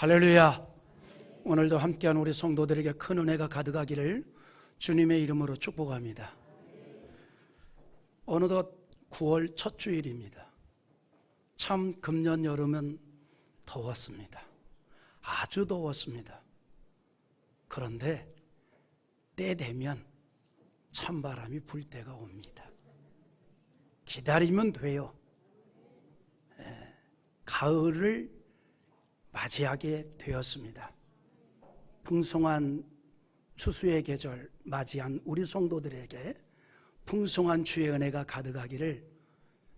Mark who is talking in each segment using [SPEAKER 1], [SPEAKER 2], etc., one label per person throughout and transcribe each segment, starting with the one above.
[SPEAKER 1] 할렐루야. 오늘도 함께한 우리 성도들에게 큰 은혜가 가득하기를 주님의 이름으로 축복합니다. 어느덧 9월 첫 주일입니다. 참 금년 여름은 더웠습니다. 아주 더웠습니다. 그런데 때 되면 찬바람이 불 때가 옵니다. 기다리면 돼요. 가을을 맞이하게 되었습니다. 풍성한 추수의 계절 맞이한 우리 성도들에게 풍성한 주의 은혜가 가득하기를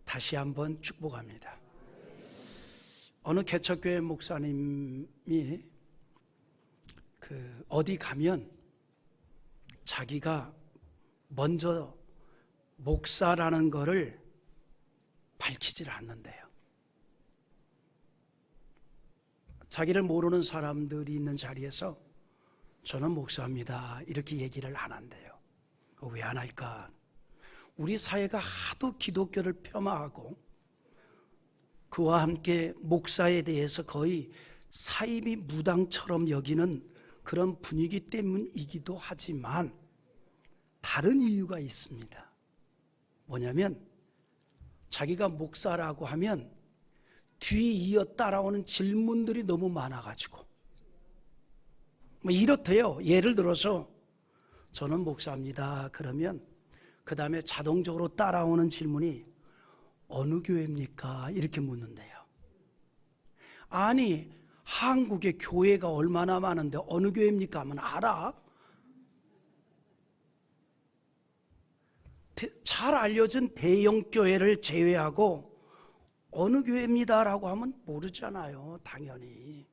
[SPEAKER 1] 다시 한번 축복합니다. 어느 개척교회 목사님이 어디 가면 자기가 먼저 목사라는 거를 밝히질 않는데요. 자기를 모르는 사람들이 있는 자리에서 저는 목사입니다 이렇게 얘기를 안 한대요. 왜 안 할까? 우리 사회가 하도 기독교를 폄하하고 그와 함께 목사에 대해서 거의 사이비 무당처럼 여기는 그런 분위기 때문이기도 하지만 다른 이유가 있습니다. 뭐냐면 자기가 목사라고 하면 뒤이어 따라오는 질문들이 너무 많아가지고 이렇대요. 예를 들어서 저는 목사입니다 그러면 그 다음에 자동적으로 따라오는 질문이 어느 교회입니까? 이렇게 묻는데요. 아니 한국에 교회가 얼마나 많은데 어느 교회입니까? 하면 알아? 잘 알려진 대형 교회를 제외하고 어느 교회입니다라고 하면 모르잖아요. 당연히.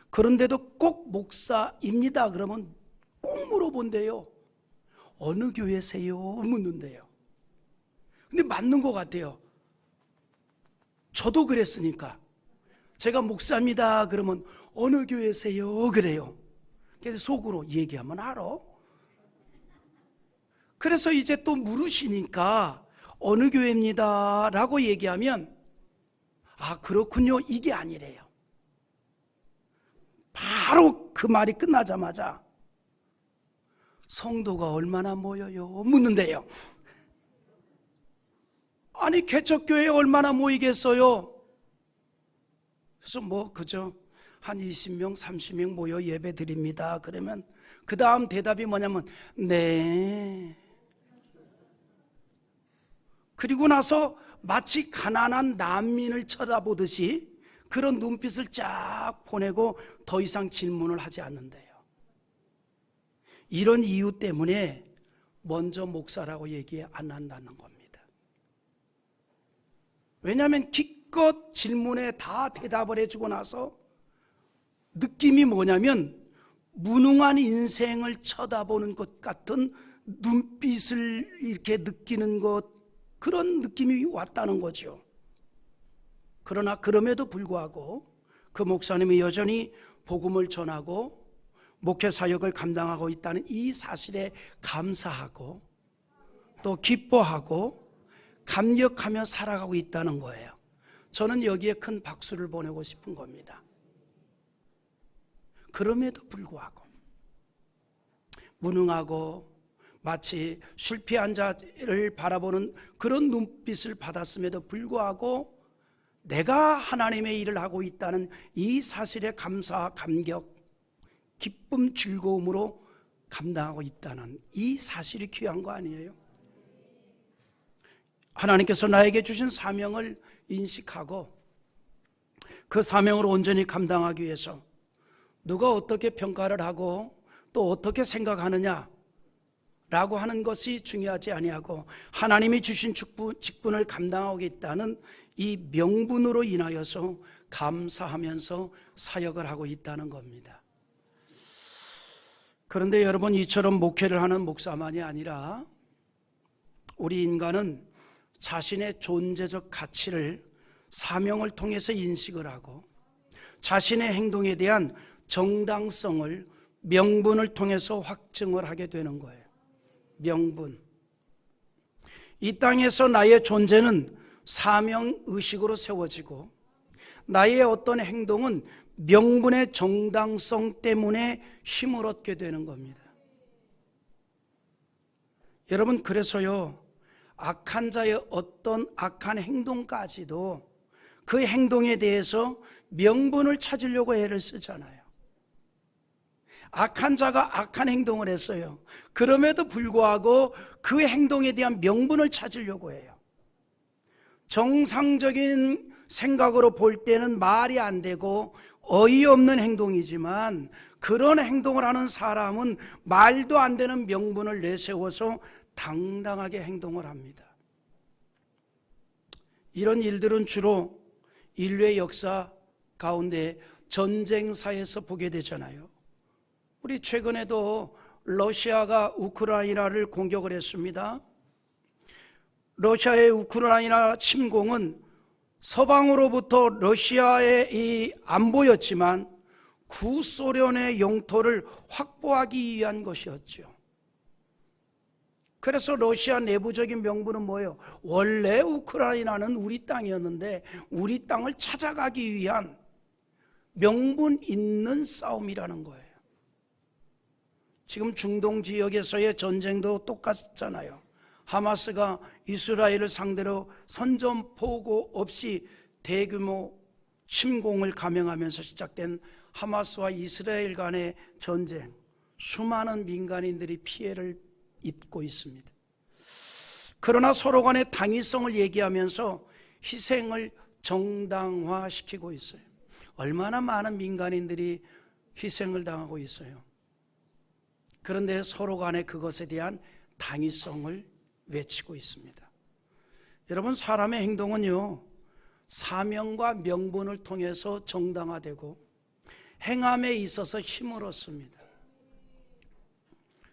[SPEAKER 1] 그런데도 꼭 목사입니다 그러면 꼭 물어본대요. 어느 교회세요? 묻는데요. 근데 맞는 것 같아요. 저도 그랬으니까. 제가 목사입니다 그러면 어느 교회세요? 그래요. 그래서 속으로 얘기하면 알아. 그래서 이제 또 물으시니까 어느 교회입니다 라고 얘기하면 아 그렇군요 이게 아니래요. 바로 그 말이 끝나자마자 성도가 얼마나 모여요? 묻는데요. 아니 개척교회에 얼마나 모이겠어요? 그래서 그죠? 한 20명 30명 모여 예배 드립니다 그러면 그 다음 대답이 뭐냐면 네. 그리고 나서 마치 가난한 난민을 쳐다보듯이 그런 눈빛을 쫙 보내고 더 이상 질문을 하지 않는데요. 이런 이유 때문에 먼저 목사라고 얘기 안 한다는 겁니다. 왜냐하면 기껏 질문에 다 대답을 해주고 나서 느낌이 뭐냐면 무능한 인생을 쳐다보는 것 같은 눈빛을 이렇게 느끼는 것 그런 느낌이 왔다는 거죠. 그러나 그럼에도 불구하고 그 목사님이 여전히 복음을 전하고 목회 사역을 감당하고 있다는 이 사실에 감사하고 또 기뻐하고 감격하며 살아가고 있다는 거예요. 저는 여기에 큰 박수를 보내고 싶은 겁니다. 그럼에도 불구하고 무능하고 마치 실패한 자를 바라보는 그런 눈빛을 받았음에도 불구하고 내가 하나님의 일을 하고 있다는 이 사실에 감사, 감격, 기쁨, 즐거움으로 감당하고 있다는 이 사실이 귀한 거 아니에요? 하나님께서 나에게 주신 사명을 인식하고 그 사명을 온전히 감당하기 위해서 누가 어떻게 평가를 하고 또 어떻게 생각하느냐 라고 하는 것이 중요하지 아니하고 하나님이 주신 직분을 감당하고 있다는 이 명분으로 인하여서 감사하면서 사역을 하고 있다는 겁니다. 그런데 여러분 이처럼 목회를 하는 목사만이 아니라 우리 인간은 자신의 존재적 가치를 사명을 통해서 인식을 하고 자신의 행동에 대한 정당성을 명분을 통해서 확증을 하게 되는 거예요. 명분. 이 땅에서 나의 존재는 사명의식으로 세워지고 나의 어떤 행동은 명분의 정당성 때문에 힘을 얻게 되는 겁니다. 여러분, 그래서요, 악한 자의 어떤 악한 행동까지도 그 행동에 대해서 명분을 찾으려고 애를 쓰잖아요. 악한 자가 악한 행동을 했어요. 그럼에도 불구하고 그 행동에 대한 명분을 찾으려고 해요. 정상적인 생각으로 볼 때는 말이 안 되고 어이없는 행동이지만, 그런 행동을 하는 사람은 말도 안 되는 명분을 내세워서 당당하게 행동을 합니다. 이런 일들은 주로 인류의 역사 가운데 전쟁사에서 보게 되잖아요. 우리 최근에도 러시아가 우크라이나를 공격을 했습니다. 러시아의 우크라이나 침공은 서방으로부터 러시아의 이 안보였지만 구소련의 영토를 확보하기 위한 것이었죠. 그래서 러시아 내부적인 명분은 뭐예요? 원래 우크라이나는 우리 땅이었는데 우리 땅을 찾아가기 위한 명분 있는 싸움이라는 거예요. 지금 중동 지역에서의 전쟁도 똑같잖아요. 하마스가 이스라엘을 상대로 선전포고 없이 대규모 침공을 감행하면서 시작된 하마스와 이스라엘 간의 전쟁, 수많은 민간인들이 피해를 입고 있습니다. 그러나 서로 간의 당위성을 얘기하면서 희생을 정당화시키고 있어요. 얼마나 많은 민간인들이 희생을 당하고 있어요. 그런데 서로 간에 그것에 대한 당위성을 외치고 있습니다. 여러분, 사람의 행동은요, 사명과 명분을 통해서 정당화되고 행함에 있어서 힘을 얻습니다.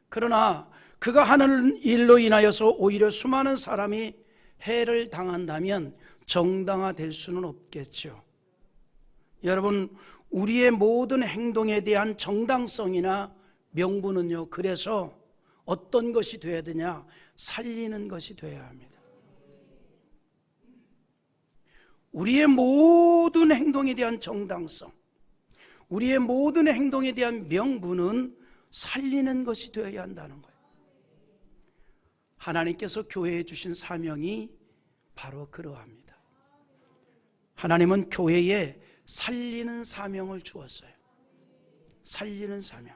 [SPEAKER 1] 그러나 그가 하는 일로 인하여서 오히려 수많은 사람이 해를 당한다면 정당화될 수는 없겠죠. 여러분, 우리의 모든 행동에 대한 정당성이나 명분은요, 그래서 어떤 것이 되어야 되냐? 살리는 것이 되어야 합니다. 우리의 모든 행동에 대한 정당성, 우리의 모든 행동에 대한 명분은 살리는 것이 되어야 한다는 거예요. 하나님께서 교회에 주신 사명이 바로 그러합니다. 하나님은 교회에 살리는 사명을 주었어요. 살리는 사명.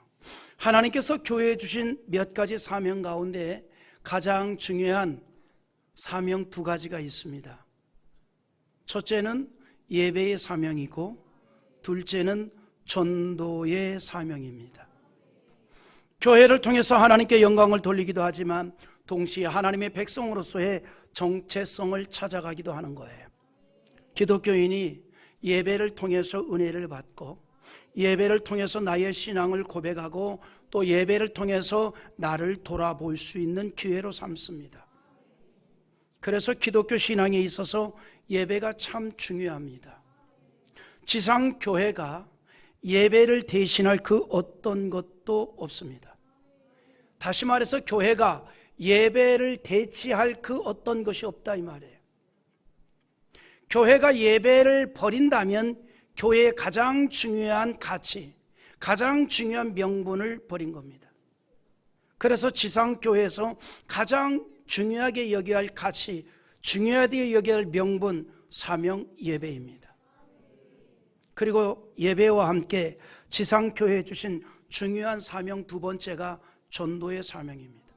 [SPEAKER 1] 하나님께서 교회에 주신 몇 가지 사명 가운데 가장 중요한 사명 두 가지가 있습니다. 첫째는 예배의 사명이고, 둘째는 전도의 사명입니다. 교회를 통해서 하나님께 영광을 돌리기도 하지만 동시에 하나님의 백성으로서의 정체성을 찾아가기도 하는 거예요. 기독교인이 예배를 통해서 은혜를 받고, 예배를 통해서 나의 신앙을 고백하고, 또 예배를 통해서 나를 돌아볼 수 있는 기회로 삼습니다. 그래서 기독교 신앙에 있어서 예배가 참 중요합니다. 지상교회가 예배를 대신할 그 어떤 것도 없습니다. 다시 말해서 교회가 예배를 대체할 그 어떤 것이 없다 이 말이에요. 교회가 예배를 버린다면 교회의 가장 중요한 가치, 가장 중요한 명분을 버린 겁니다. 그래서 지상교회에서 가장 중요하게 여겨야 할 가치, 중요하게 여겨야 할 명분, 사명, 예배입니다. 그리고 예배와 함께 지상교회에 주신 중요한 사명 두 번째가 전도의 사명입니다.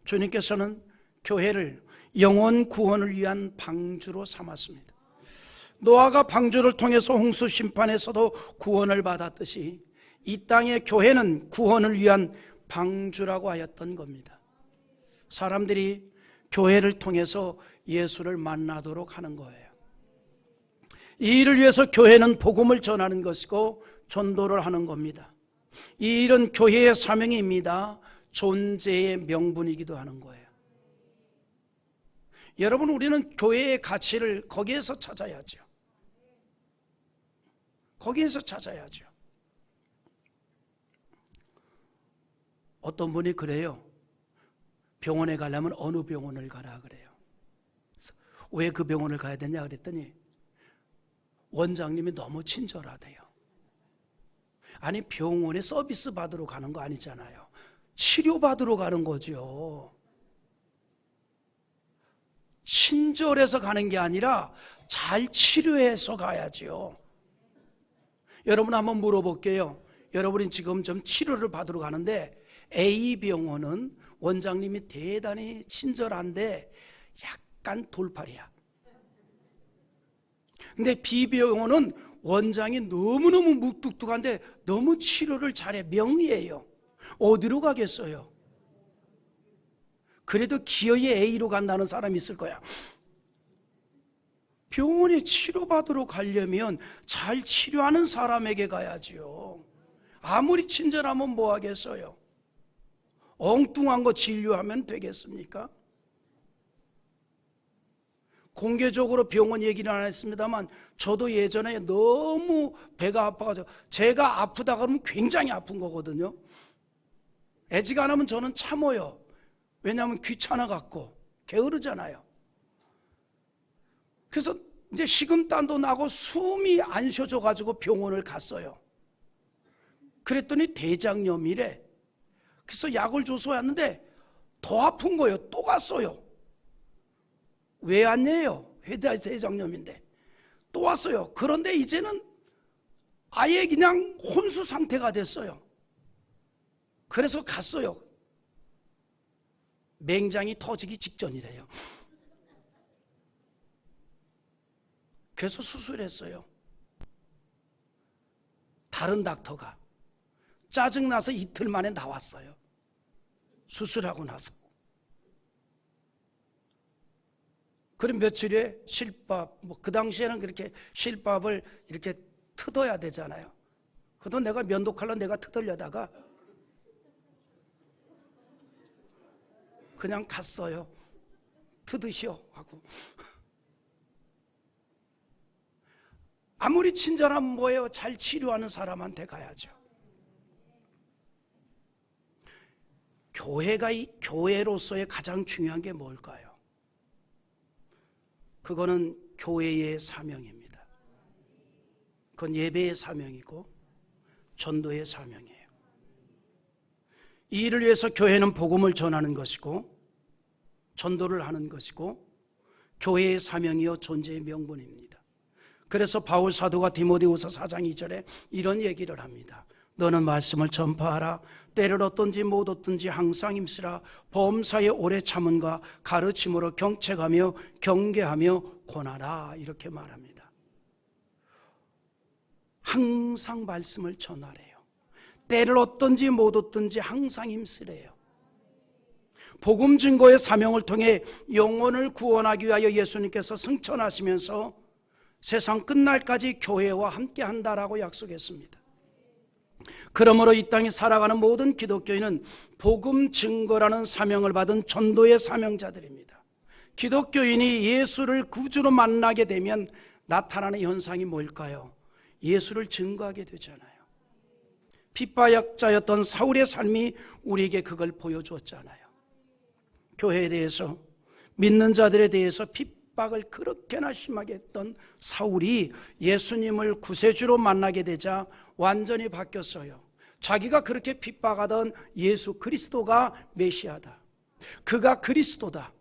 [SPEAKER 1] 주님께서는 교회를 영혼 구원을 위한 방주로 삼았습니다. 노아가 방주를 통해서 홍수 심판에서도 구원을 받았듯이 이 땅의 교회는 구원을 위한 방주라고 하였던 겁니다. 사람들이 교회를 통해서 예수를 만나도록 하는 거예요. 이 일을 위해서 교회는 복음을 전하는 것이고 전도를 하는 겁니다. 이 일은 교회의 사명입니다. 존재의 명분이기도 하는 거예요. 여러분, 우리는 교회의 가치를 거기에서 찾아야죠. 거기에서 찾아야죠. 어떤 분이 그래요. 병원에 가려면 어느 병원을 가라 그래요. 왜 그 병원을 가야 되냐 그랬더니 원장님이 너무 친절하대요. 아니, 병원에 서비스 받으러 가는 거 아니잖아요. 치료 받으러 가는 거죠. 친절해서 가는 게 아니라 잘 치료해서 가야죠. 여러분 한번 물어볼게요. 여러분이 지금 좀 치료를 받으러 가는데 A병원은 원장님이 대단히 친절한데 약간 돌팔이야. 근데 B병원은 원장이 너무너무 묵뚝뚝한데 너무 치료를 잘해. 명의예요. 어디로 가겠어요? 그래도 기어이 A로 간다는 사람이 있을 거야. 병원에 치료받으러 가려면 잘 치료하는 사람에게 가야지요. 아무리 친절하면 뭐 하겠어요? 엉뚱한 거 진료하면 되겠습니까? 공개적으로 병원 얘기는 안 했습니다만 저도 예전에 너무 배가 아파가지고, 제가 아프다 그러면 굉장히 아픈 거거든요. 애지가 안 하면 저는 참어요. 왜냐하면 귀찮아 갖고 게으르잖아요. 그래서 이제 식은땀도 나고 숨이 안 쉬어져 가지고 병원을 갔어요. 그랬더니 대장염이래. 그래서 약을 줘서 왔는데 더 아픈 거예요. 또 갔어요. 왜 왔냐요? 대장염인데 또 왔어요. 그런데 이제는 아예 그냥 혼수 상태가 됐어요. 그래서 갔어요. 맹장이 터지기 직전이래요. 그래서 수술했어요. 다른 닥터가 짜증나서 이틀 만에 나왔어요. 수술하고 나서. 그럼 며칠 후에 실밥, 그 당시에는 그렇게 실밥을 이렇게 뜯어야 되잖아요. 그래도 내가 면도칼로 내가 뜯으려다가 그냥 갔어요. 뜯으시오 하고. 아무리 친절하면 뭐예요? 잘 치료하는 사람한테 가야죠. 교회로서의 가장 중요한 게 뭘까요? 그거는 교회의 사명입니다. 그건 예배의 사명이고 전도의 사명이에요. 이 일을 위해서 교회는 복음을 전하는 것이고 전도를 하는 것이고 교회의 사명이요 존재의 명분입니다. 그래서 바울 사도가 디모데후서 4장 2절에 이런 얘기를 합니다. 너는 말씀을 전파하라. 때를 얻든지 못 얻든지 항상 힘쓰라. 범사에 오래 참음과 가르침으로 경책하며 경계하며 권하라. 이렇게 말합니다. 항상 말씀을 전하래요. 때를 얻든지 못 얻든지 항상 힘쓰래요. 복음 증거의 사명을 통해 영혼을 구원하기 위하여 예수님께서 승천하시면서 세상 끝날까지 교회와 함께 한다라고 약속했습니다. 그러므로 이 땅에 살아가는 모든 기독교인은 복음 증거라는 사명을 받은 전도의 사명자들입니다. 기독교인이 예수를 구주로 만나게 되면 나타나는 현상이 뭘까요? 예수를 증거하게 되잖아요. 핍박자였던 사울의 삶이 우리에게 그걸 보여주었잖아요. 교회에 대해서, 믿는 자들에 대해서 핍박을 그렇게나 심하게 했던 사울이 예수님을 구세주로 만나게 되자 완전히 바뀌었어요. 자기가 그렇게 핍박하던 예수 그리스도가 메시아다, 그가 그리스도다,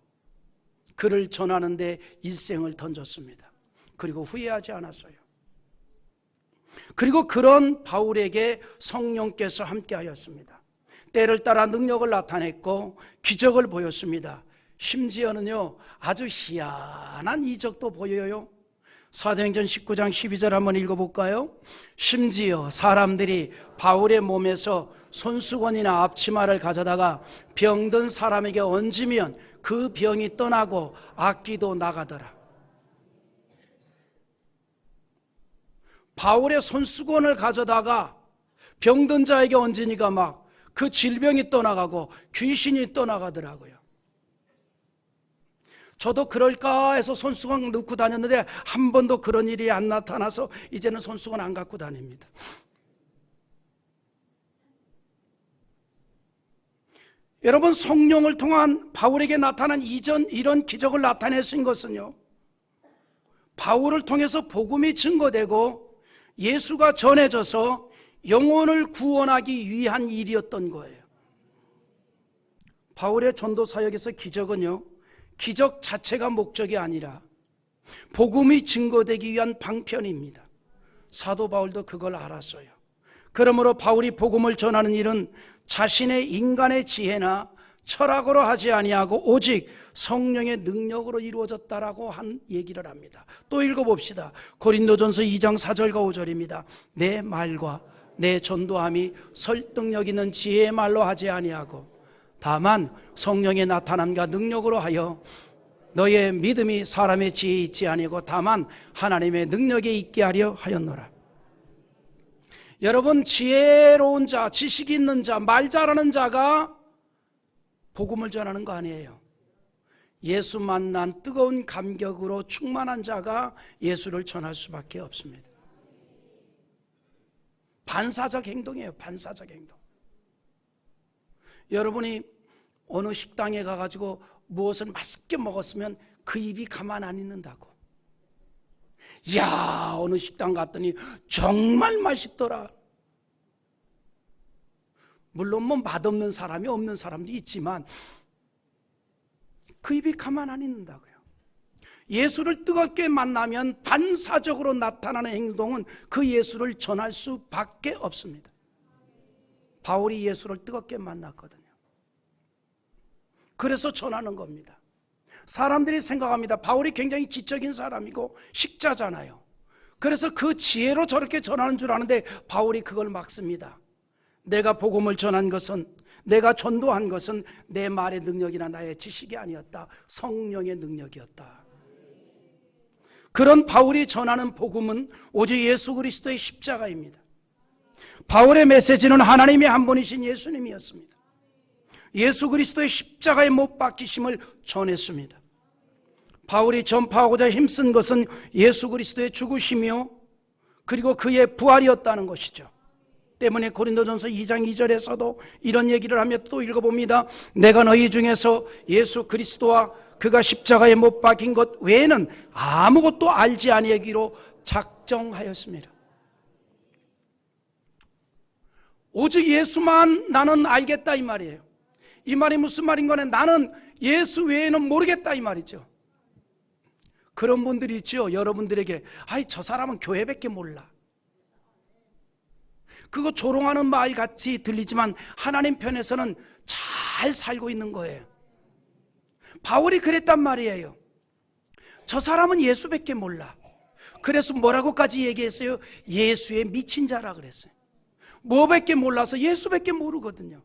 [SPEAKER 1] 그를 전하는데 일생을 던졌습니다. 그리고 후회하지 않았어요. 그리고 그런 바울에게 성령께서 함께하였습니다. 때를 따라 능력을 나타냈고 기적을 보였습니다. 심지어는요, 아주 희한한 이적도 보여요. 사도행전 19장 12절 한번 읽어볼까요? 심지어 사람들이 바울의 몸에서 손수건이나 앞치마를 가져다가 병든 사람에게 얹으면 그 병이 떠나고 악귀도 나가더라. 바울의 손수건을 가져다가 병든 자에게 얹으니까 막 그 질병이 떠나가고 귀신이 떠나가더라고요. 저도 그럴까 해서 손수건 넣고 다녔는데 한 번도 그런 일이 안 나타나서 이제는 손수건 안 갖고 다닙니다. 여러분, 성령을 통한 바울에게 나타난 이런 기적을 나타내신 것은요, 바울을 통해서 복음이 증거되고 예수가 전해져서 영혼을 구원하기 위한 일이었던 거예요. 바울의 전도 사역에서 기적은요, 기적 자체가 목적이 아니라 복음이 증거되기 위한 방편입니다. 사도 바울도 그걸 알았어요. 그러므로 바울이 복음을 전하는 일은 자신의 인간의 지혜나 철학으로 하지 아니하고 오직 성령의 능력으로 이루어졌다라고 한 얘기를 합니다. 또 읽어봅시다. 고린도전서 2장 4절과 5절입니다. 내 말과 내 전도함이 설득력 있는 지혜의 말로 하지 아니하고 다만 성령의 나타남과 능력으로 하여 너의 믿음이 사람의 지혜에 있지 아니고 다만 하나님의 능력에 있게 하려 하였노라. 여러분, 지혜로운 자, 지식 있는 자, 말 잘하는 자가 복음을 전하는 거 아니에요. 예수 만난 뜨거운 감격으로 충만한 자가 예수를 전할 수밖에 없습니다. 반사적 행동이에요. 반사적 행동. 여러분이 어느 식당에 가가지고 무엇을 맛있게 먹었으면 그 입이 가만 안 있는다고. 야, 어느 식당 갔더니 정말 맛있더라. 물론 뭐 맛없는 사람이 없는 사람도 있지만 그 입이 가만 안 있는다고요. 예수를 뜨겁게 만나면 반사적으로 나타나는 행동은 그 예수를 전할 수밖에 없습니다. 바울이 예수를 뜨겁게 만났거든요. 그래서 전하는 겁니다. 사람들이 생각합니다. 바울이 굉장히 지적인 사람이고 식자잖아요. 그래서 그 지혜로 저렇게 전하는 줄 아는데 바울이 그걸 막습니다. 내가 복음을 전한 것은, 내가 전도한 것은 내 말의 능력이나 나의 지식이 아니었다. 성령의 능력이었다. 그런 바울이 전하는 복음은 오직 예수 그리스도의 십자가입니다. 바울의 메시지는 하나님의 한 분이신 예수님이었습니다. 예수 그리스도의 십자가에 못 박히심을 전했습니다. 바울이 전파하고자 힘쓴 것은 예수 그리스도의 죽으심이요 그리고 그의 부활이었다는 것이죠. 때문에 고린도전서 2장 2절에서도 이런 얘기를 하며 또 읽어봅니다. 내가 너희 중에서 예수 그리스도와 그가 십자가에 못 박힌 것 외에는 아무것도 알지 아니하기로 작정하였습니다. 오직 예수만 나는 알겠다 이 말이에요. 이 말이 무슨 말인 거냐? 나는 예수 외에는 모르겠다 이 말이죠. 그런 분들이 있죠. 여러분들에게 아이 저 사람은 교회밖에 몰라. 그거 조롱하는 말 같이 들리지만 하나님 편에서는 잘 살고 있는 거예요. 바울이 그랬단 말이에요. 저 사람은 예수밖에 몰라. 그래서 뭐라고까지 얘기했어요? 예수의 미친 자라 그랬어요. 뭐밖에 몰라서 예수밖에 모르거든요.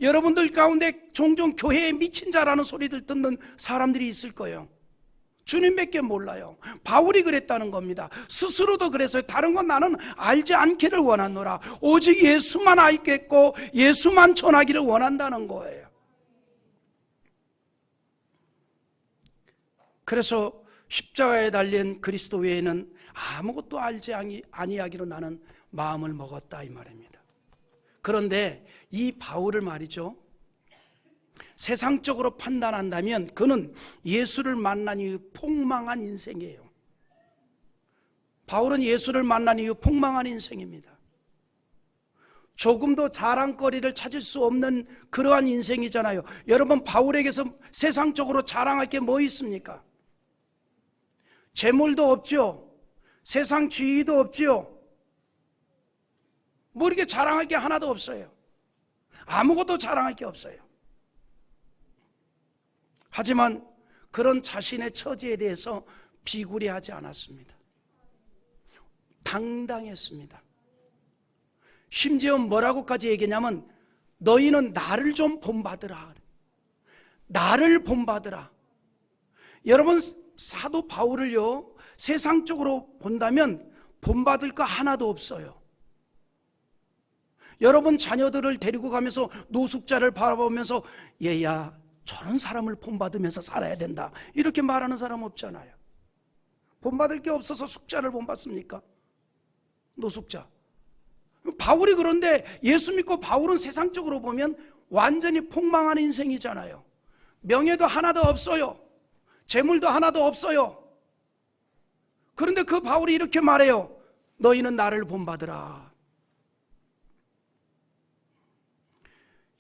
[SPEAKER 1] 여러분들 가운데 종종 교회에 미친 자라는 소리들 듣는 사람들이 있을 거예요. 주님밖에 몰라요. 바울이 그랬다는 겁니다. 스스로도 그랬어요. 다른 건 나는 알지 않기를 원하노라. 오직 예수만 알겠고 예수만 전하기를 원한다는 거예요. 그래서 십자가에 달린 그리스도 외에는 아무것도 알지 아니하기로 나는 마음을 먹었다 이 말입니다. 그런데 이 바울을 말이죠, 세상적으로 판단한다면 그는 예수를 만난 이후 폭망한 인생이에요. 바울은 예수를 만난 이후 폭망한 인생입니다. 조금도 자랑거리를 찾을 수 없는 그러한 인생이잖아요. 여러분, 바울에게서 세상적으로 자랑할 게 뭐 있습니까? 재물도 없죠. 세상 지위도 없죠. 뭐 이렇게 자랑할 게 하나도 없어요. 아무것도 자랑할 게 없어요. 하지만 그런 자신의 처지에 대해서 비굴해하지 않았습니다. 당당했습니다. 심지어 뭐라고까지 얘기했냐면 너희는 나를 좀 본받으라. 나를 본받으라. 여러분, 사도 바울을요, 세상적으로 본다면 본받을 거 하나도 없어요. 여러분 자녀들을 데리고 가면서 노숙자를 바라보면서 얘야 저런 사람을 본받으면서 살아야 된다 이렇게 말하는 사람 없잖아요. 본받을 게 없어서 숙자를 본받습니까? 노숙자. 바울이 그런데 예수 믿고 바울은 세상적으로 보면 완전히 폭망한 인생이잖아요. 명예도 하나도 없어요. 재물도 하나도 없어요. 그런데 그 바울이 이렇게 말해요. 너희는 나를 본받으라.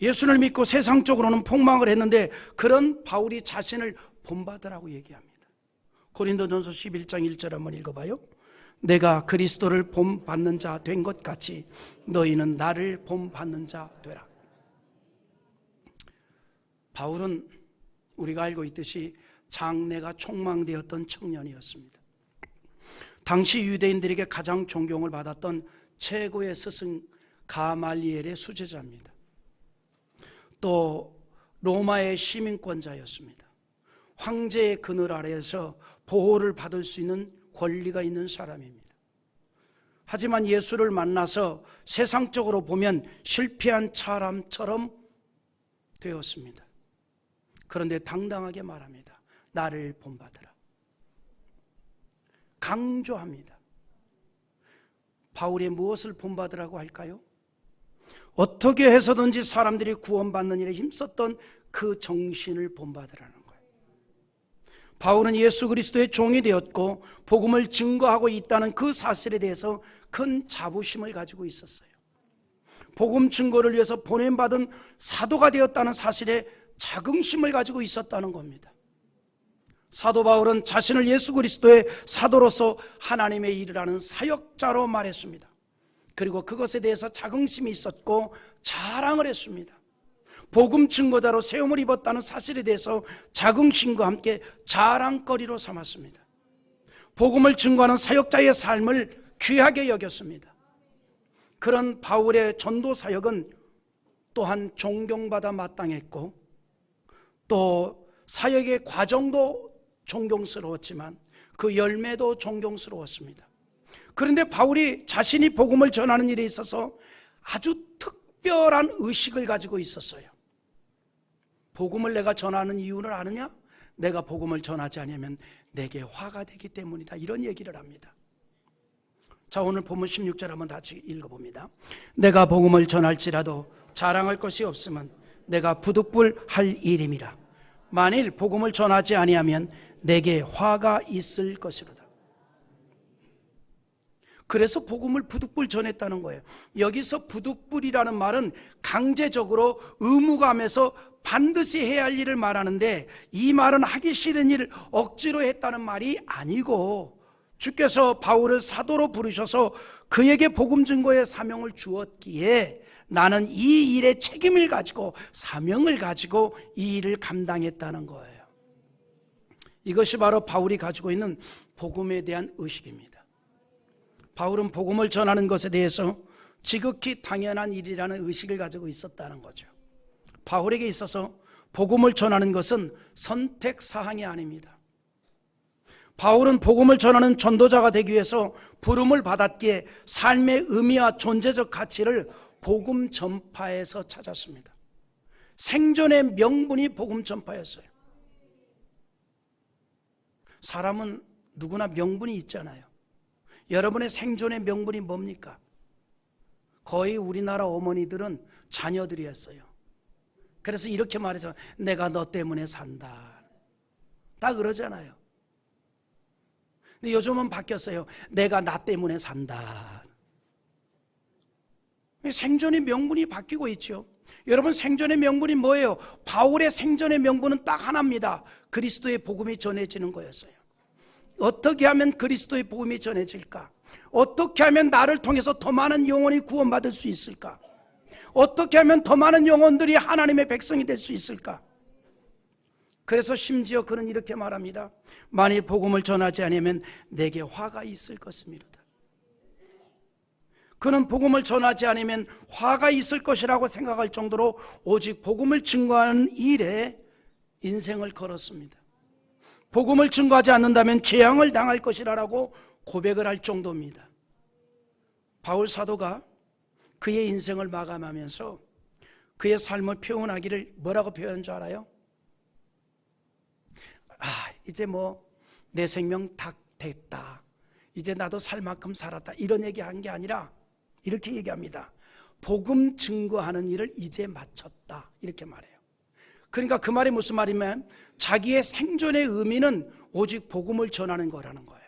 [SPEAKER 1] 예수를 믿고 세상적으로는 폭망을 했는데 그런 바울이 자신을 본받으라고 얘기합니다. 고린도전서 11장 1절 한번 읽어봐요. 내가 그리스도를 본받는 자 된 것 같이 너희는 나를 본받는 자 되라. 바울은 우리가 알고 있듯이 장래가 촉망되었던 청년이었습니다. 당시 유대인들에게 가장 존경을 받았던 최고의 스승 가말리엘의 수제자입니다. 또 로마의 시민권자였습니다. 황제의 그늘 아래에서 보호를 받을 수 있는 권리가 있는 사람입니다. 하지만 예수를 만나서 세상적으로 보면 실패한 사람처럼 되었습니다. 그런데 당당하게 말합니다. 나를 본받으라. 강조합니다. 바울이 무엇을 본받으라고 할까요? 어떻게 해서든지 사람들이 구원받는 일에 힘썼던 그 정신을 본받으라는 거예요. 바울은 예수 그리스도의 종이 되었고 복음을 증거하고 있다는 그 사실에 대해서 큰 자부심을 가지고 있었어요. 복음 증거를 위해서 보냄받은 사도가 되었다는 사실에 자긍심을 가지고 있었다는 겁니다. 사도 바울은 자신을 예수 그리스도의 사도로서 하나님의 일을 하는 사역자로 말했습니다. 그리고 그것에 대해서 자긍심이 있었고 자랑을 했습니다. 복음 증거자로 세움을 입었다는 사실에 대해서 자긍심과 함께 자랑거리로 삼았습니다. 복음을 증거하는 사역자의 삶을 귀하게 여겼습니다. 그런 바울의 전도 사역은 또한 존경받아 마땅했고 또 사역의 과정도 존경스러웠지만 그 열매도 존경스러웠습니다. 그런데 바울이 자신이 복음을 전하는 일에 있어서 아주 특별한 의식을 가지고 있었어요. 복음을 내가 전하는 이유를 아느냐? 내가 복음을 전하지 않으면 내게 화가 되기 때문이다. 이런 얘기를 합니다. 자, 오늘 본문 16절 한번 다시 읽어봅니다. 내가 복음을 전할지라도 자랑할 것이 없으면 내가 부득불할 일임이라. 만일 복음을 전하지 아니하면 내게 화가 있을 것이로다. 그래서 복음을 부득불 전했다는 거예요. 여기서 부득불이라는 말은 강제적으로 의무감에서 반드시 해야 할 일을 말하는데 이 말은 하기 싫은 일을 억지로 했다는 말이 아니고 주께서 바울을 사도로 부르셔서 그에게 복음 증거의 사명을 주었기에 나는 이 일의 책임을 가지고 사명을 가지고 이 일을 감당했다는 거예요. 이것이 바로 바울이 가지고 있는 복음에 대한 의식입니다. 바울은 복음을 전하는 것에 대해서 지극히 당연한 일이라는 의식을 가지고 있었다는 거죠. 바울에게 있어서 복음을 전하는 것은 선택사항이 아닙니다. 바울은 복음을 전하는 전도자가 되기 위해서 부름을 받았기에 삶의 의미와 존재적 가치를 복음 전파에서 찾았습니다. 생존의 명분이 복음 전파였어요. 사람은 누구나 명분이 있잖아요. 여러분의 생존의 명분이 뭡니까? 거의 우리나라 어머니들은 자녀들이었어요. 그래서 이렇게 말해서 내가 너 때문에 산다. 다 그러잖아요. 근데 요즘은 바뀌었어요. 내가 나 때문에 산다. 생존의 명분이 바뀌고 있죠. 여러분, 생존의 명분이 뭐예요? 바울의 생존의 명분은 딱 하나입니다. 그리스도의 복음이 전해지는 거였어요. 어떻게 하면 그리스도의 복음이 전해질까? 어떻게 하면 나를 통해서 더 많은 영혼이 구원받을 수 있을까? 어떻게 하면 더 많은 영혼들이 하나님의 백성이 될 수 있을까? 그래서 심지어 그는 이렇게 말합니다. 만일 복음을 전하지 않으면 내게 화가 있을 것입니다. 그는 복음을 전하지 않으면 화가 있을 것이라고 생각할 정도로 오직 복음을 증거하는 일에 인생을 걸었습니다. 복음을 증거하지 않는다면 재앙을 당할 것이라고 고백을 할 정도입니다. 바울 사도가 그의 인생을 마감하면서 그의 삶을 표현하기를 뭐라고 표현한 줄 알아요? 이제 내 생명 다 됐다. 이제 나도 살 만큼 살았다. 이런 얘기한 게 아니라 이렇게 얘기합니다. 복음 증거하는 일을 이제 마쳤다. 이렇게 말해요. 그러니까 그 말이 무슨 말이면 자기의 생존의 의미는 오직 복음을 전하는 거라는 거예요.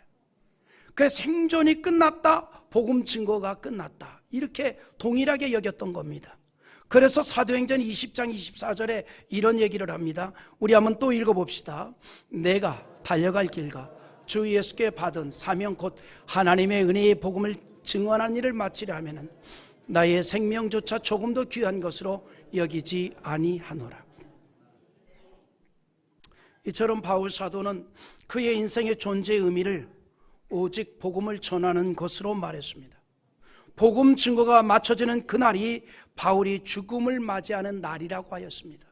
[SPEAKER 1] 그 생존이 끝났다, 복음 증거가 끝났다, 이렇게 동일하게 여겼던 겁니다. 그래서 사도행전 20장 24절에 이런 얘기를 합니다. 우리 한번 또 읽어봅시다. 내가 달려갈 길과 주 예수께 받은 사명 곧 하나님의 은혜의 복음을 증언한 일을 마치려 하면은 나의 생명조차 조금도 귀한 것으로 여기지 아니하노라. 이처럼 바울 사도는 그의 인생의 존재의 의미를 오직 복음을 전하는 것으로 말했습니다. 복음 증거가 맞춰지는 그날이 바울이 죽음을 맞이하는 날이라고 하였습니다.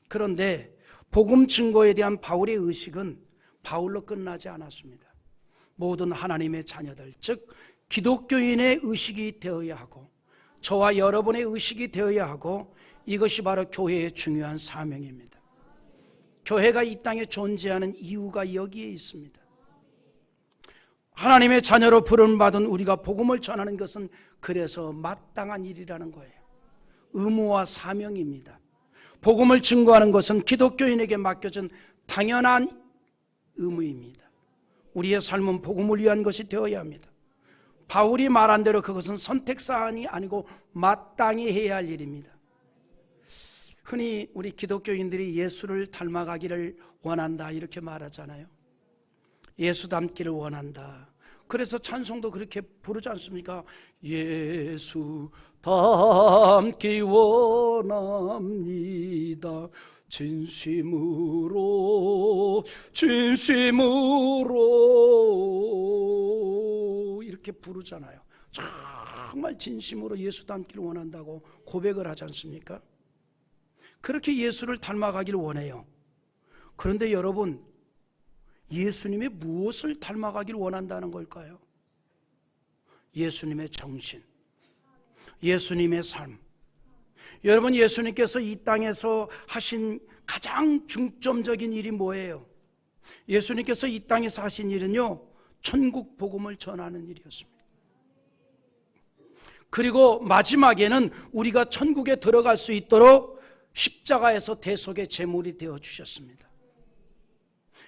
[SPEAKER 1] 그런데 복음 증거에 대한 바울의 의식은 바울로 끝나지 않았습니다. 모든 하나님의 자녀들, 즉 기독교인의 의식이 되어야 하고 저와 여러분의 의식이 되어야 하고, 이것이 바로 교회의 중요한 사명입니다. 교회가 이 땅에 존재하는 이유가 여기에 있습니다. 하나님의 자녀로 부름받은 우리가 복음을 전하는 것은 그래서 마땅한 일이라는 거예요. 의무와 사명입니다. 복음을 증거하는 것은 기독교인에게 맡겨진 당연한 의무입니다. 우리의 삶은 복음을 위한 것이 되어야 합니다. 바울이 말한 대로 그것은 선택사항이 아니고 마땅히 해야 할 일입니다. 흔히 우리 기독교인들이 예수를 닮아가기를 원한다 이렇게 말하잖아요. 예수 닮기를 원한다. 그래서 찬송도 그렇게 부르지 않습니까? 예수 닮기 원합니다. 진심으로 이렇게 부르잖아요. 정말 진심으로 예수 닮기를 원한다고 고백을 하지 않습니까? 그렇게 예수를 닮아가기를 원해요. 그런데 여러분, 예수님의 무엇을 닮아가기를 원한다는 걸까요? 예수님의 정신, 예수님의 삶. 여러분, 예수님께서 이 땅에서 하신 가장 중점적인 일이 뭐예요? 예수님께서 이 땅에서 하신 일은요, 천국 복음을 전하는 일이었습니다. 그리고 마지막에는 우리가 천국에 들어갈 수 있도록 십자가에서 대속의 제물이 되어 주셨습니다.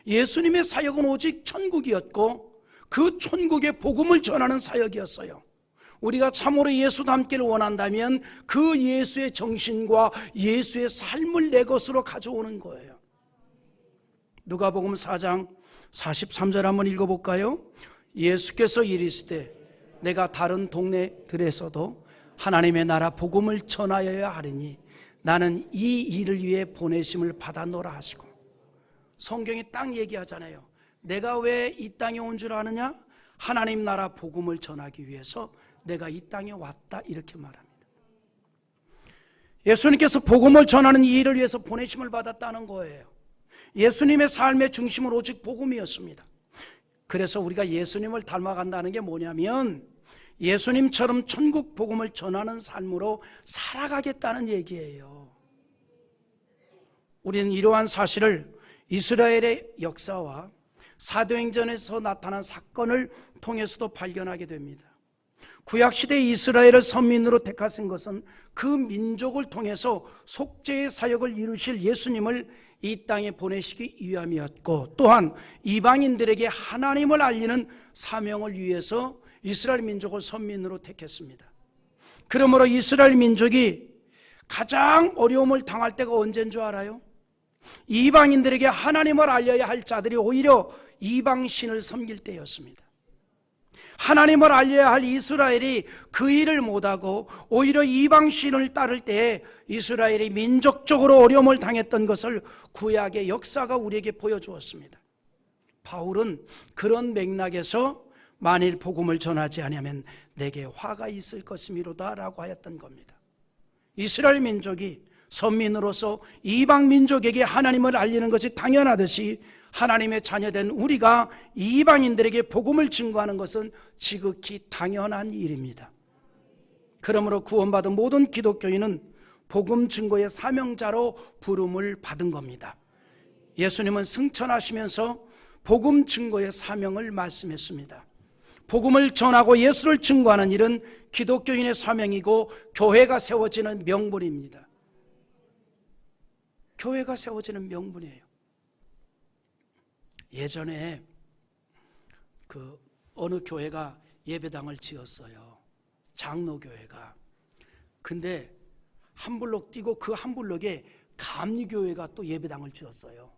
[SPEAKER 1] 예수님의 사역은 오직 천국이었고 그 천국의 복음을 전하는 사역이었어요. 우리가 참으로 예수 닮기를 원한다면 그 예수의 정신과 예수의 삶을 내 것으로 가져오는 거예요. 누가복음 4장 43절 한번 읽어볼까요? 예수께서 이르시되 내가 다른 동네들에서도 하나님의 나라 복음을 전하여야 하리니 나는 이 일을 위해 보내심을 받았노라 하시고, 성경이 딱 얘기하잖아요. 내가 왜 이 땅에 온 줄 아느냐? 하나님 나라 복음을 전하기 위해서 내가 이 땅에 왔다, 이렇게 말합니다. 예수님께서 복음을 전하는 이 일을 위해서 보내심을 받았다는 거예요. 예수님의 삶의 중심은 오직 복음이었습니다. 그래서 우리가 예수님을 닮아간다는 게 뭐냐면 예수님처럼 천국 복음을 전하는 삶으로 살아가겠다는 얘기예요. 우리는 이러한 사실을 이스라엘의 역사와 사도행전에서 나타난 사건을 통해서도 발견하게 됩니다. 구약시대 이스라엘을 선민으로 택하신 것은 그 민족을 통해서 속죄의 사역을 이루실 예수님을 이 땅에 보내시기 위함이었고, 또한 이방인들에게 하나님을 알리는 사명을 위해서 이스라엘 민족을 선민으로 택했습니다. 그러므로 이스라엘 민족이 가장 어려움을 당할 때가 언제인 줄 알아요? 이방인들에게 하나님을 알려야 할 자들이 오히려 이방신을 섬길 때였습니다. 하나님을 알려야 할 이스라엘이 그 일을 못하고 오히려 이방신을 따를 때에 이스라엘이 민족적으로 어려움을 당했던 것을 구약의 역사가 우리에게 보여주었습니다. 바울은 그런 맥락에서 만일 복음을 전하지 않으면 내게 화가 있을 것이미로다 라고 하였던 겁니다. 이스라엘 민족이 선민으로서 이방 민족에게 하나님을 알리는 것이 당연하듯이 하나님의 자녀된 우리가 이방인들에게 복음을 증거하는 것은 지극히 당연한 일입니다. 그러므로 구원받은 모든 기독교인은 복음 증거의 사명자로 부름을 받은 겁니다. 예수님은 승천하시면서 복음 증거의 사명을 말씀했습니다. 복음을 전하고 예수를 증거하는 일은 기독교인의 사명이고 교회가 세워지는 명분입니다. 교회가 세워지는 명분이에요. 예전에 어느 교회가 예배당을 지었어요. 장로교회가. 근데 한 블록 뛰고 그 한 블록에 감리교회가 또 예배당을 지었어요.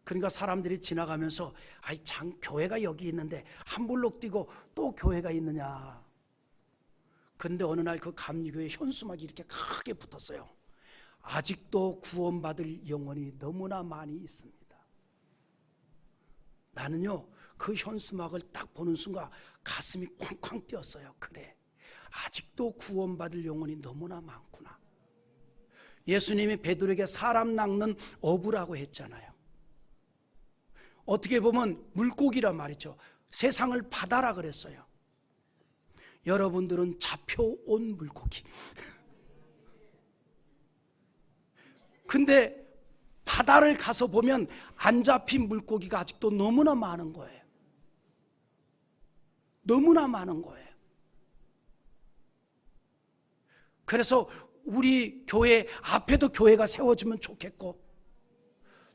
[SPEAKER 1] 그러니까 사람들이 지나가면서 아이 장 교회가 여기 있는데 한 블록 뛰고 또 교회가 있느냐. 근데 어느 날 그 감리교회 현수막이 이렇게 크게 붙었어요. 아직도 구원받을 영혼이 너무나 많이 있습니다. 나는요 그 현수막을 딱 보는 순간 가슴이 쾅쾅 뛰었어요. 그래, 아직도 구원받을 영혼이 너무나 많구나. 예수님이 베드로에게 사람 낚는 어부라고 했잖아요. 어떻게 보면 물고기란 말이죠. 세상을 바다라 그랬어요. 여러분들은 잡혀온 물고기. 근데 바다를 가서 보면 안 잡힌 물고기가 아직도 너무나 많은 거예요. 너무나 많은 거예요. 그래서 우리 교회 앞에도 교회가 세워지면 좋겠고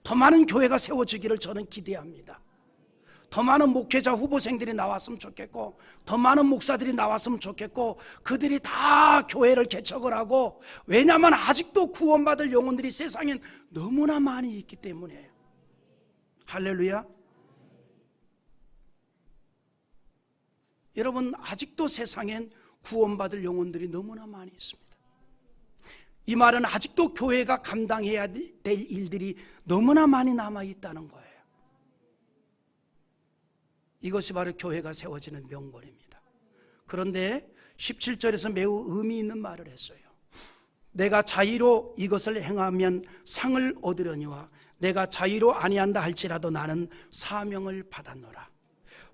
[SPEAKER 1] 더 많은 교회가 세워지기를 저는 기대합니다. 더 많은 목회자 후보생들이 나왔으면 좋겠고 더 많은 목사들이 나왔으면 좋겠고 그들이 다 교회를 개척을 하고, 왜냐하면 아직도 구원받을 영혼들이 세상엔 너무나 많이 있기 때문이에요. 할렐루야. 여러분, 아직도 세상엔 구원받을 영혼들이 너무나 많이 있습니다. 이 말은 아직도 교회가 감당해야 될 일들이 너무나 많이 남아있다는 거예요. 이것이 바로 교회가 세워지는 명분입니다. 그런데 17절에서 매우 의미 있는 말을 했어요. 내가 자의로 이것을 행하면 상을 얻으려니와 내가 자의로 아니한다 할지라도 나는 사명을 받았노라.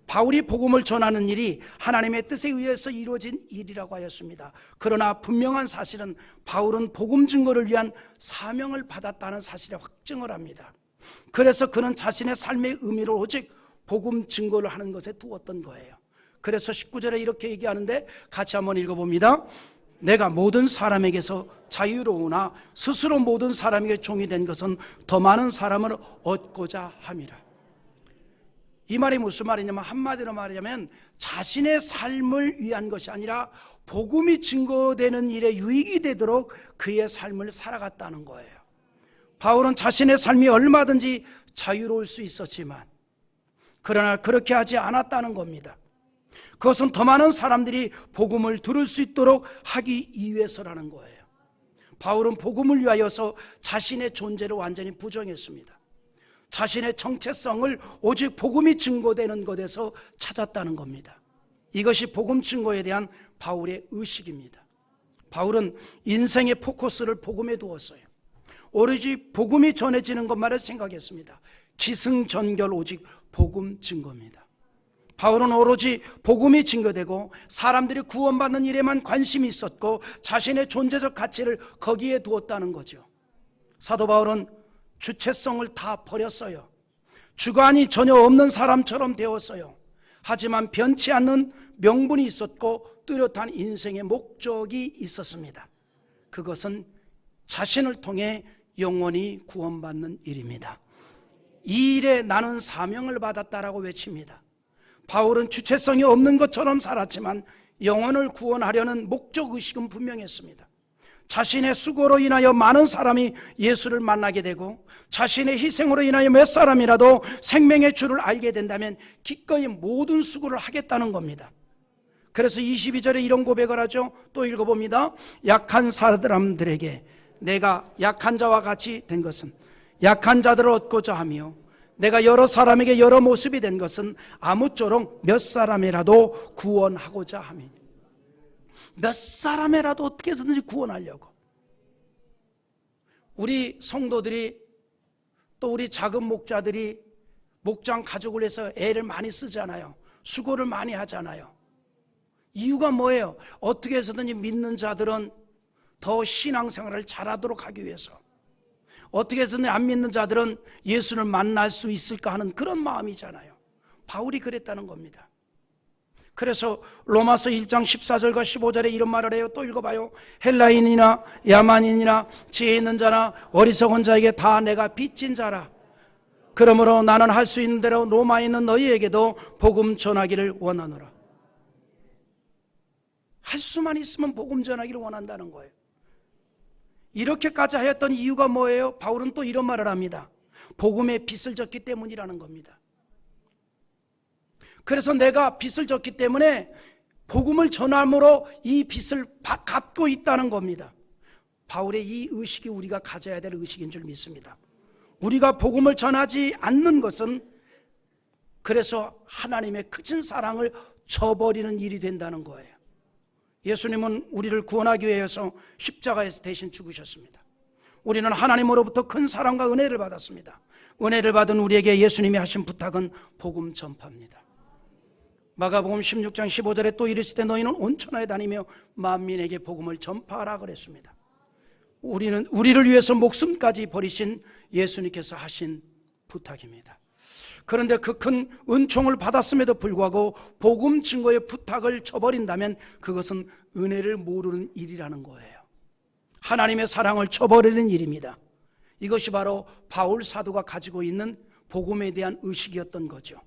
[SPEAKER 1] 바울이 복음을 전하는 일이 하나님의 뜻에 의해서 이루어진 일이라고 하였습니다. 그러나 분명한 사실은 바울은 복음 증거를 위한 사명을 받았다는 사실에 확증을 합니다. 그래서 그는 자신의 삶의 의미를 오직 복음 증거를 하는 것에 두었던 거예요. 그래서 19절에 이렇게 얘기하는데 같이 한번 읽어봅니다. 내가 모든 사람에게서 자유로우나 스스로 모든 사람에게 종이 된 것은 더 많은 사람을 얻고자 함이라. 이 말이 무슨 말이냐면, 한마디로 말하자면 자신의 삶을 위한 것이 아니라 복음이 증거되는 일에 유익이 되도록 그의 삶을 살아갔다는 거예요. 바울은 자신의 삶이 얼마든지 자유로울 수 있었지만 그러나 그렇게 하지 않았다는 겁니다. 그것은 더 많은 사람들이 복음을 들을 수 있도록 하기 위해서라는 거예요. 바울은 복음을 위하여서 자신의 존재를 완전히 부정했습니다. 자신의 정체성을 오직 복음이 증거되는 것에서 찾았다는 겁니다. 이것이 복음 증거에 대한 바울의 의식입니다. 바울은 인생의 포커스를 복음에 두었어요. 오로지 복음이 전해지는 것만을 생각했습니다. 기승전결 오직 복음 증거입니다. 바울은 오로지 복음이 증거되고 사람들이 구원받는 일에만 관심이 있었고 자신의 존재적 가치를 거기에 두었다는 거죠. 사도 바울은 주체성을 다 버렸어요. 주관이 전혀 없는 사람처럼 되었어요. 하지만 변치 않는 명분이 있었고 뚜렷한 인생의 목적이 있었습니다. 그것은 자신을 통해 영원히 구원받는 일입니다. 이 일에 나는 사명을 받았다라고 외칩니다. 바울은 주체성이 없는 것처럼 살았지만 영혼을 구원하려는 목적의식은 분명했습니다. 자신의 수고로 인하여 많은 사람이 예수를 만나게 되고 자신의 희생으로 인하여 몇 사람이라도 생명의 주를 알게 된다면 기꺼이 모든 수고를 하겠다는 겁니다. 그래서 22절에 이런 고백을 하죠. 또 읽어봅니다. 약한 사람들에게 내가 약한 자와 같이 된 것은 약한 자들을 얻고자 하며 내가 여러 사람에게 여러 모습이 된 것은 아무쪼록 몇 사람이라도 구원하고자 함이. 몇 사람이라도 어떻게 해서든지 구원하려고. 우리 성도들이 또 우리 작은 목자들이 목장 가족을 해서 애를 많이 쓰잖아요. 수고를 많이 하잖아요. 이유가 뭐예요? 어떻게 해서든지 믿는 자들은 더 신앙생활을 잘하도록 하기 위해서, 어떻게 해서든 안 믿는 자들은 예수를 만날 수 있을까 하는 그런 마음이잖아요. 바울이 그랬다는 겁니다. 그래서 로마서 1장 14절과 15절에 이런 말을 해요. 또 읽어봐요. 헬라인이나 야만인이나 지혜 있는 자나 어리석은 자에게 다 내가 빚진 자라. 그러므로 나는 할 수 있는 대로 로마에 있는 너희에게도 복음 전하기를 원하노라. 할 수만 있으면 복음 전하기를 원한다는 거예요. 이렇게까지 하였던 이유가 뭐예요? 바울은 또 이런 말을 합니다. 복음의 빚을 졌기 때문이라는 겁니다. 그래서 내가 빚을 졌기 때문에 복음을 전함으로 이 빚을 갚고 있다는 겁니다. 바울의 이 의식이 우리가 가져야 될 의식인 줄 믿습니다. 우리가 복음을 전하지 않는 것은 그래서 하나님의 크신 사랑을 저버리는 일이 된다는 거예요. 예수님은 우리를 구원하기 위해서 십자가에서 대신 죽으셨습니다. 우리는 하나님으로부터 큰 사랑과 은혜를 받았습니다. 은혜를 받은 우리에게 예수님이 하신 부탁은 복음 전파입니다. 마가복음 16장 15절에 또 이르시되 너희는 온 천하에 다니며 만민에게 복음을 전파하라 그랬습니다. 우리를 위해서 목숨까지 버리신 예수님께서 하신 부탁입니다. 그런데 그 큰 은총을 받았음에도 불구하고 복음 증거의 부탁을 저버린다면 그것은 은혜를 모르는 일이라는 거예요. 하나님의 사랑을 저버리는 일입니다. 이것이 바로 바울 사도가 가지고 있는 복음에 대한 의식이었던 거죠.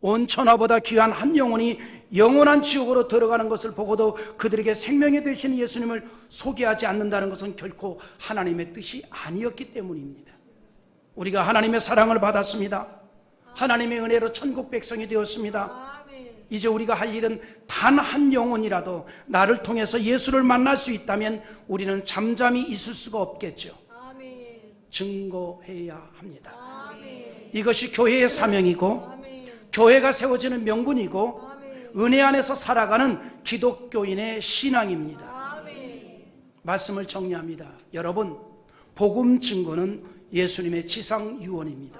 [SPEAKER 1] 온 천하보다 귀한 한 영혼이 영원한 지옥으로 들어가는 것을 보고도 그들에게 생명이 되시는 예수님을 소개하지 않는다는 것은 결코 하나님의 뜻이 아니었기 때문입니다. 우리가 하나님의 사랑을 받았습니다. 하나님의 은혜로 천국 백성이 되었습니다. 이제 우리가 할 일은 단 한 영혼이라도 나를 통해서 예수를 만날 수 있다면 우리는 잠잠히 있을 수가 없겠죠. 증거해야 합니다. 이것이 교회의 사명이고 교회가 세워지는 명분이고 은혜 안에서 살아가는 기독교인의 신앙입니다. 말씀을 정리합니다. 여러분, 복음 증거는 예수님의 지상 유언입니다.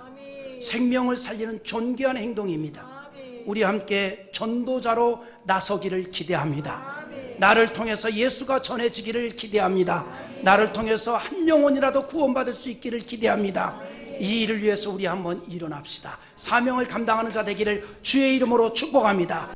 [SPEAKER 1] 생명을 살리는 존귀한 행동입니다. 우리 함께 전도자로 나서기를 기대합니다. 나를 통해서 예수가 전해지기를 기대합니다. 나를 통해서 한 영혼이라도 구원받을 수 있기를 기대합니다. 이 일을 위해서 우리 한번 일어납시다. 사명을 감당하는 자 되기를 주의 이름으로 축복합니다.